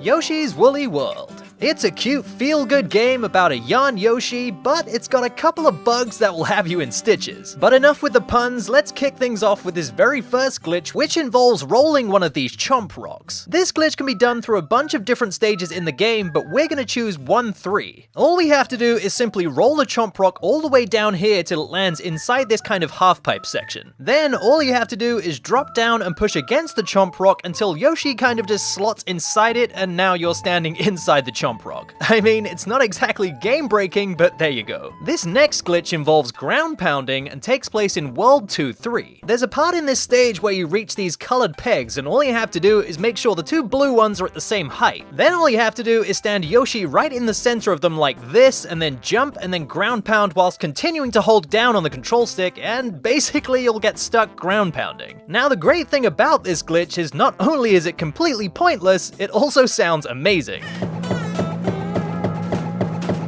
Yoshi's Woolly World. It's a cute, feel-good game about a yarn Yoshi, but it's got a couple of bugs that will have you in stitches. But enough with the puns, let's kick things off with this very first glitch, which involves rolling one of these Chomp rocks. This glitch can be done through a bunch of different stages in the game, but we're gonna choose 1-3. All we have to do is simply roll the Chomp rock all the way down here till it lands inside this kind of half-pipe section. Then all you have to do is drop down and push against the Chomp rock until Yoshi kind of just slots inside it, and now you're standing inside the Chomp rock. I mean, it's not exactly game-breaking, but there you go. This next glitch involves ground pounding and takes place in World 2-3. There's a part in this stage where you reach these colored pegs, and all you have to do is make sure the two blue ones are at the same height. Then all you have to do is stand Yoshi right in the center of them like this, and then jump and then ground pound whilst continuing to hold down on the control stick, and basically you'll get stuck ground pounding. Now the great thing about this glitch is not only is it completely pointless, it also sounds amazing.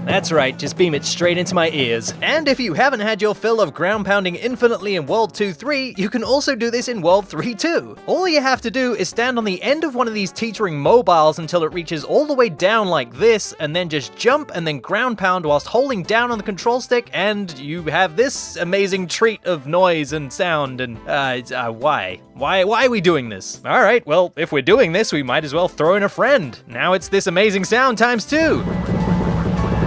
That's right, just beam it straight into my ears. And if you haven't had your fill of ground pounding infinitely in World 2-3, you can also do this in World 3-2. All you have to do is stand on the end of one of these teetering mobiles until it reaches all the way down like this, and then just jump and then ground pound whilst holding down on the control stick, and you have this amazing treat of noise and sound, and why? Why are we doing this? Alright, well, if we're doing this, we might as well throw in a friend. Now it's this amazing sound times 2.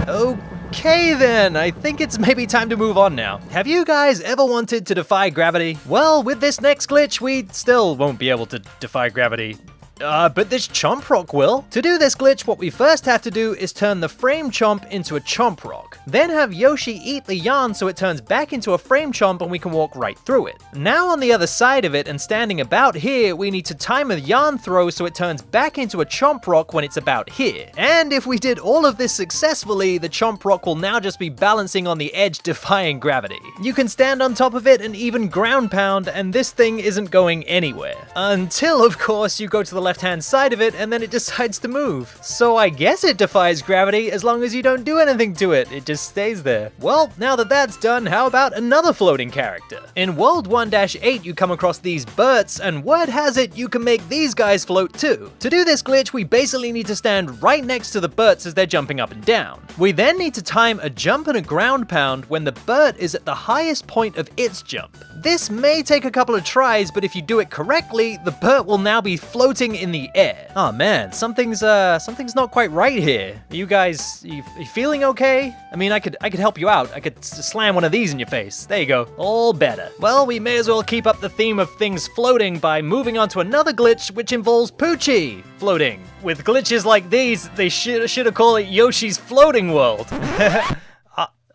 Okay then, I think it's maybe time to move on now. Have you guys ever wanted to defy gravity? Well, with this next glitch, we still won't be able to defy gravity. But this Chomp rock will. To do this glitch, what we first have to do is turn the frame Chomp into a Chomp rock. Then have Yoshi eat the yarn so it turns back into a frame Chomp and we can walk right through it. Now on the other side of it and standing about here, we need to time a yarn throw so it turns back into a Chomp rock when it's about here. And if we did all of this successfully, the Chomp rock will now just be balancing on the edge, defying gravity. You can stand on top of it and even ground pound, and this thing isn't going anywhere. Until, of course, you go to the left-hand side of it and then it decides to move. So I guess it defies gravity as long as you don't do anything to it. It just stays there. Well, now that that's done, how about another floating character? In World 1-8, you come across these Burts, and word has it you can make these guys float too. To do this glitch, we basically need to stand right next to the Burts as they're jumping up and down. We then need to time a jump and a ground pound when the Burt is at the highest point of its jump. This may take a couple of tries, but if you do it correctly, the Burt will now be floating in the air. Oh man, something's not quite right here. You guys, you feeling okay? I mean, I could help you out. I could slam one of these in your face. There you go. All better. Well, we may as well keep up the theme of things floating by moving on to another glitch, which involves Poochy floating. With glitches like these, they should have called it Yoshi's Floating World.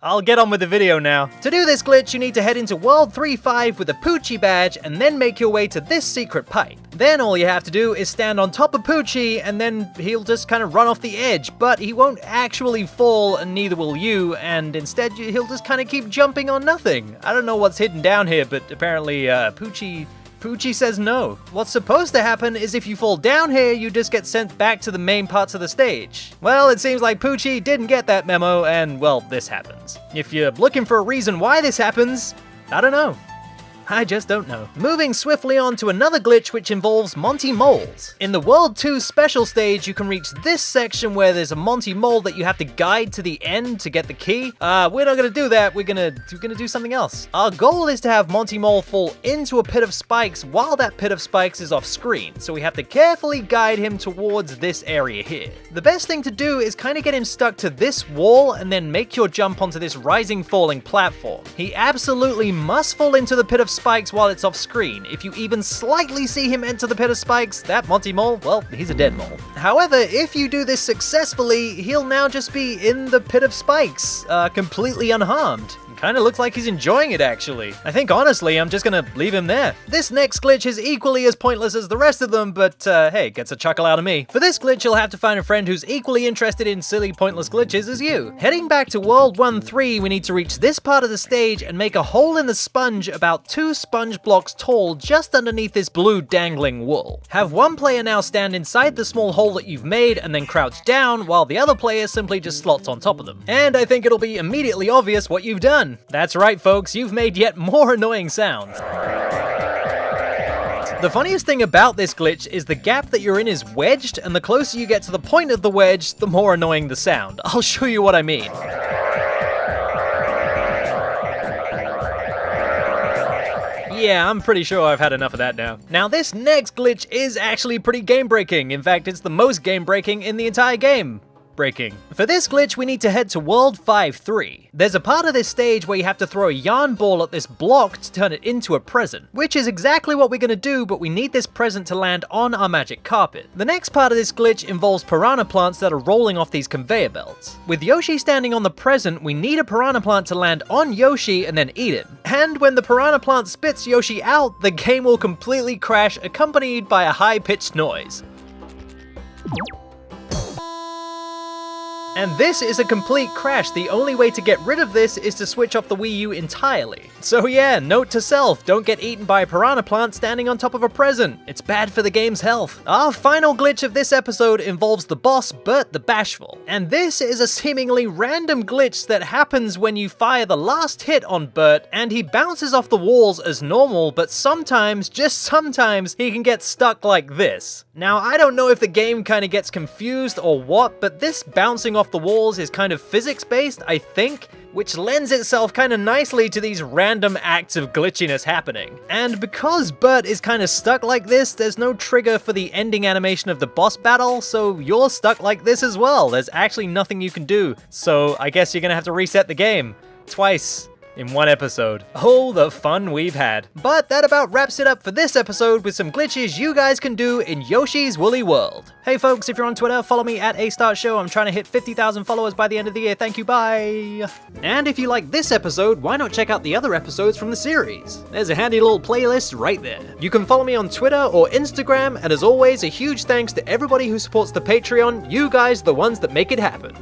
I'll get on with the video now. To do this glitch, you need to head into World 3-5 with a Poochy badge and then make your way to this secret pipe. Then all you have to do is stand on top of Poochy and then he'll just kind of run off the edge, but he won't actually fall and neither will you, and instead he'll just kind of keep jumping on nothing. I don't know what's hidden down here, but apparently Poochy says no. What's supposed to happen is if you fall down here, you just get sent back to the main parts of the stage. Well, it seems like Poochy didn't get that memo, and well, this happens. If you're looking for a reason why this happens, I don't know. I just don't know. Moving swiftly on to another glitch which involves Monty moles. In the World 2 special stage, you can reach this section where there's a Monty mole that you have to guide to the end to get the key. We're not gonna do that, we're gonna do something else. Our goal is to have Monty mole fall into a pit of spikes while that pit of spikes is off screen, so we have to carefully guide him towards this area here. The best thing to do is kind of get him stuck to this wall and then make your jump onto this rising falling platform. He absolutely must fall into the pit of spikes while it's off screen. If you even slightly see him enter the pit of spikes, that Monty mole, well, he's a dead mole. However, if you do this successfully, he'll now just be in the pit of spikes, completely unharmed. Kinda looks like he's enjoying it, actually. I think, honestly, I'm just gonna leave him there. This next glitch is equally as pointless as the rest of them, but, hey, gets a chuckle out of me. For this glitch, you'll have to find a friend who's equally interested in silly, pointless glitches as you. Heading back to World 1-3, we need to reach this part of the stage and make a hole in the sponge about 2 sponge blocks tall just underneath this blue dangling wool. Have one player now stand inside the small hole that you've made and then crouch down, while the other player simply just slots on top of them. And I think it'll be immediately obvious what you've done. That's right, folks, you've made yet more annoying sounds. The funniest thing about this glitch is the gap that you're in is wedged, and the closer you get to the point of the wedge, the more annoying the sound. I'll show you what I mean. Yeah, I'm pretty sure I've had enough of that now. Now this next glitch is actually pretty game-breaking. In fact, it's the most game-breaking in the entire game. For this glitch, we need to head to World 5-3. There's a part of this stage where you have to throw a yarn ball at this block to turn it into a present, which is exactly what we're gonna do, but we need this present to land on our magic carpet. The next part of this glitch involves piranha plants that are rolling off these conveyor belts. With Yoshi standing on the present, we need a piranha plant to land on Yoshi and then eat him. And when the piranha plant spits Yoshi out, the game will completely crash, accompanied by a high-pitched noise. And this is a complete crash. The only way to get rid of this is to switch off the Wii U entirely. So yeah, note to self, don't get eaten by a piranha plant standing on top of a present. It's bad for the game's health. Our final glitch of this episode involves the boss, Burt the Bashful. And this is a seemingly random glitch that happens when you fire the last hit on Burt, and he bounces off the walls as normal, but sometimes, just sometimes, he can get stuck like this. Now, I don't know if the game kind of gets confused or what, but this bouncing off the walls is kind of physics-based, I think, which lends itself kind of nicely to these random acts of glitchiness happening. And because Burt is kind of stuck like this, there's no trigger for the ending animation of the boss battle, so you're stuck like this as well. There's actually nothing you can do, so I guess you're gonna have to reset the game twice in one episode. Oh, the fun we've had. But that about wraps it up for this episode with some glitches you guys can do in Yoshi's Woolly World. Hey folks, if you're on Twitter, follow me at A+Start Show. I'm trying to hit 50,000 followers by the end of the year. Thank you, bye. And if you like this episode, why not check out the other episodes from the series? There's a handy little playlist right there. You can follow me on Twitter or Instagram, and as always, a huge thanks to everybody who supports the Patreon. You guys are the ones that make it happen.